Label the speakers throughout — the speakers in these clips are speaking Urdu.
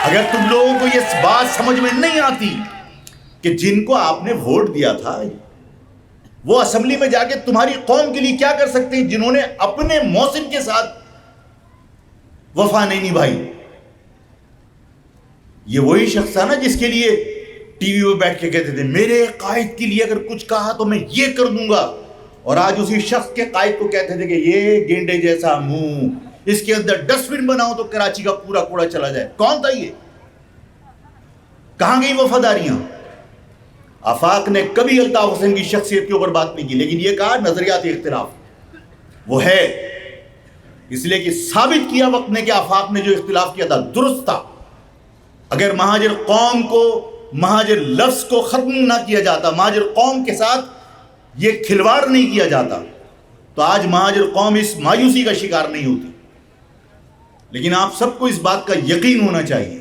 Speaker 1: اگر تم لوگوں کو یہ بات سمجھ میں نہیں آتی کہ جن کو آپ نے ووٹ دیا تھا وہ اسمبلی میں جا کے تمہاری قوم کے لیے کیا کر سکتے ہیں، جنہوں نے اپنے محسن کے ساتھ وفا نہیں نبھائی. یہ وہی شخص تھا نا جس کے لیے ٹی وی پہ بیٹھ کے کہتے تھے میرے قائد کے لیے اگر کچھ کہا تو میں یہ کر دوں گا، اور آج اسی شخص کے قائد کو کہتے تھے کہ یہ گینڈے جیسا منہ، اس کے اندر ڈسٹ بن بناؤ تو کراچی کا پورا کوڑا چلا جائے. کون تھا یہ؟ کہاں گئی وفاداریاں؟ آفاق نے کبھی الطاف حسین کی شخصیت کے اوپر بات نہیں کی، لیکن یہ کہا نظریاتی اختلاف وہ ہے، اس لیے کہ ثابت کیا وقت نے کہ آفاق نے جو اختلاف کیا تھا درست تھا. اگر مہاجر قوم کو، مہاجر لفظ کو ختم نہ کیا جاتا، مہاجر قوم کے ساتھ یہ کھلواڑ نہیں کیا جاتا تو آج مہاجر قوم اس مایوسی کا شکار نہیں ہوتی. لیکن آپ سب کو اس بات کا یقین ہونا چاہیے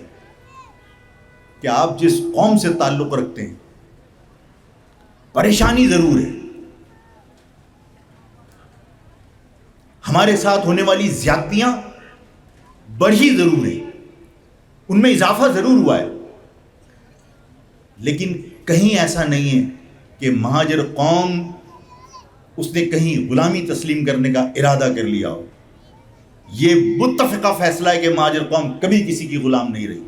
Speaker 1: کہ آپ جس قوم سے تعلق رکھتے ہیں پریشانی ضرور ہے، ہمارے ساتھ ہونے والی زیادتیاں بڑھی ضرور ہیں، ان میں اضافہ ضرور ہوا ہے، لیکن کہیں ایسا نہیں ہے کہ مہاجر قوم اس نے کہیں غلامی تسلیم کرنے کا ارادہ کر لیا ہو. یہ متفقہ فیصلہ ہے کہ مہاجر قوم کبھی کسی کی غلام نہیں رہی.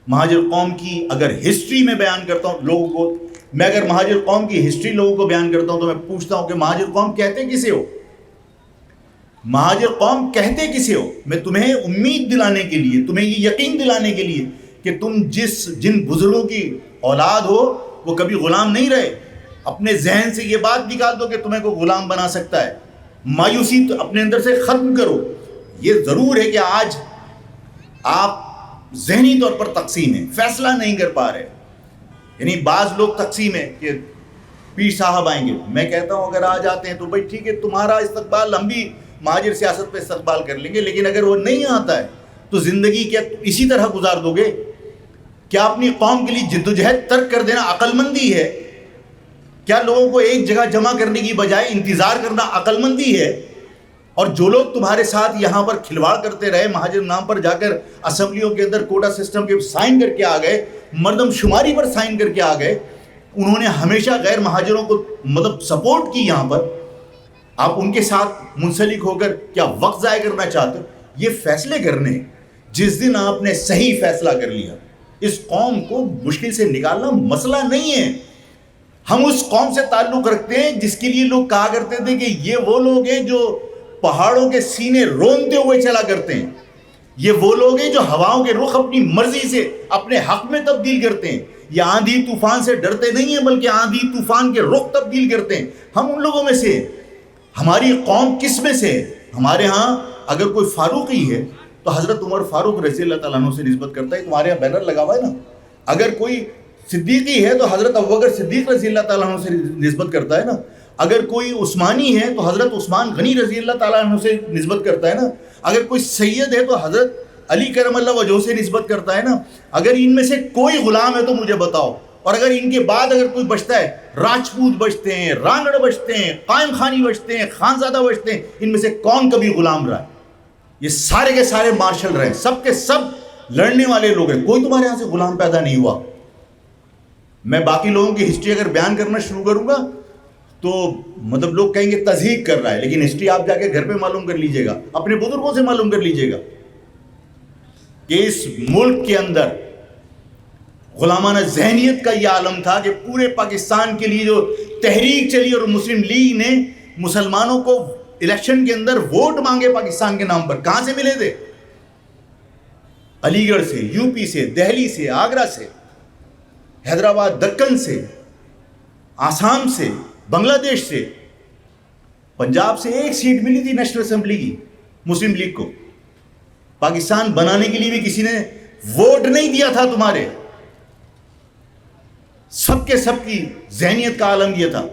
Speaker 1: مہاجر قوم کی اگر ہسٹری میں بیان کرتا ہوں لوگوں کو، میں اگر مہاجر قوم کی ہسٹری لوگوں کو بیان کرتا ہوں تو میں پوچھتا ہوں کہ مہاجر قوم کہتے کسے ہو؟ مہاجر قوم کہتے کسے ہو؟ میں تمہیں امید دلانے کے لیے، تمہیں یہ یقین دلانے کے لیے کہ تم جن بزرگوں کی اولاد ہو وہ کبھی غلام نہیں رہے. اپنے ذہن سے یہ بات نکال دو کہ تمہیں کوئی غلام بنا سکتا ہے. مایوسی تو اپنے اندر سے ختم کرو. یہ ضرور ہے کہ آج آپ ذہنی طور پر تقسیم ہیں، فیصلہ نہیں کر پا رہے. یعنی بعض لوگ تقسیم ہے کہ پیر صاحب آئیں گے، میں کہتا ہوں اگر آ جاتے ہیں تو بھائی ٹھیک ہے، تمہارا استقبال ہم بھی مہاجر سیاست پہ استقبال کر لیں گے، لیکن اگر وہ نہیں آتا ہے تو زندگی کیا اسی طرح گزار دو گے؟ کیا اپنی قوم کے لیے جدوجہد ترک کر دینا عقل مندی ہے؟ کیا لوگوں کو ایک جگہ جمع کرنے کی بجائے انتظار کرنا عقل مندی ہے؟ اور جو لوگ تمہارے ساتھ یہاں پر کھلواڑ کرتے رہے، مہاجر نام پر جا کر اسمبلیوں کے اندر کوٹا سسٹم کے سائن کر کے آ گئے، مردم شماری پر سائن کر کے آ گئے، انہوں نے ہمیشہ غیر مہاجروں کو سپورٹ کی. یہاں پر آپ ان کے ساتھ منسلک ہو کر کیا وقت ضائع کرنا چاہتے ہو؟ یہ فیصلے کرنے جس دن آپ نے صحیح فیصلہ کر لیا، اس قوم کو مشکل سے نکالنا مسئلہ نہیں ہے. ہم اس قوم سے تعلق رکھتے ہیں جس کے لیے لوگ کہا کرتے تھے کہ یہ وہ لوگ ہیں جو پہاڑوں کے سینے رونتے ہوئے چلا کرتے ہیں، یہ وہ لوگ ہیں جو ہواؤں کے رخ اپنی مرضی سے اپنے حق میں تبدیل کرتے ہیں. یہ آندھی طوفان سے ڈرتے نہیں ہیں بلکہ آندھی طوفان کے رخ تبدیل کرتے ہیں. ہم ان لوگوں میں سے. ہماری قوم کس میں سے؟ ہمارے ہاں اگر کوئی فاروقی ہے تو حضرت عمر فاروق رضی اللہ تعالیٰ عنہ سے نسبت کرتا ہے. تمہارے یہاں بینر لگا ہوا ہے نا. اگر کوئی صدیقی ہے تو حضرت ابوبکر صدیق رضی اللہ تعالیٰ عنہ سے نسبت کرتا ہے نا. اگر کوئی عثمانی ہے تو حضرت عثمان غنی رضی اللہ تعالیٰ عنہ سے نسبت کرتا ہے نا. اگر کوئی سید ہے تو حضرت علی کرم اللہ وجہہ سے نسبت کرتا ہے نا. اگر ان میں سے کوئی غلام ہے تو مجھے بتاؤ. اور اگر ان کے بعد اگر کوئی بچتا ہے، راجپوت بچتے ہیں، رانگڑ بچتے ہیں، قائم خانی بچتے ہیں، خانزادہ بچتے ہیں، ان میں سے کون کبھی غلام رہا ہے؟ یہ سارے کے سارے مارشل رہے، سب کے سب لڑنے والے لوگ ہیں. کوئی تمہارے یہاں سے غلام پیدا نہیں ہوا. میں باقی لوگوں کی ہسٹری اگر بیان کرنا شروع کروں گا تو لوگ کہیں گے تضحیق کر رہا ہے، لیکن ہسٹری آپ جا کے گھر پہ معلوم کر لیجئے گا، اپنے بزرگوں سے معلوم کر لیجئے گا کہ اس ملک کے اندر غلامانہ ذہنیت کا یہ عالم تھا کہ پورے پاکستان کے لیے جو تحریک چلی اور مسلم لیگ نے مسلمانوں کو الیکشن کے اندر ووٹ مانگے پاکستان کے نام پر، کہاں سے ملے تھے؟ علی گڑھ سے، یو پی سے، دہلی سے، آگرہ سے، حیدرآباد، دکن سے، آسام سے، بنگلہ دیش سے. پنجاب سے ایک سیٹ ملی تھی نیشنل اسمبلی کی مسلم لیگ کو. پاکستان بنانے کے لیے بھی کسی نے ووٹ نہیں دیا تھا تمہارے. سب کے سب کی ذہنیت کا عالم یہ تھا.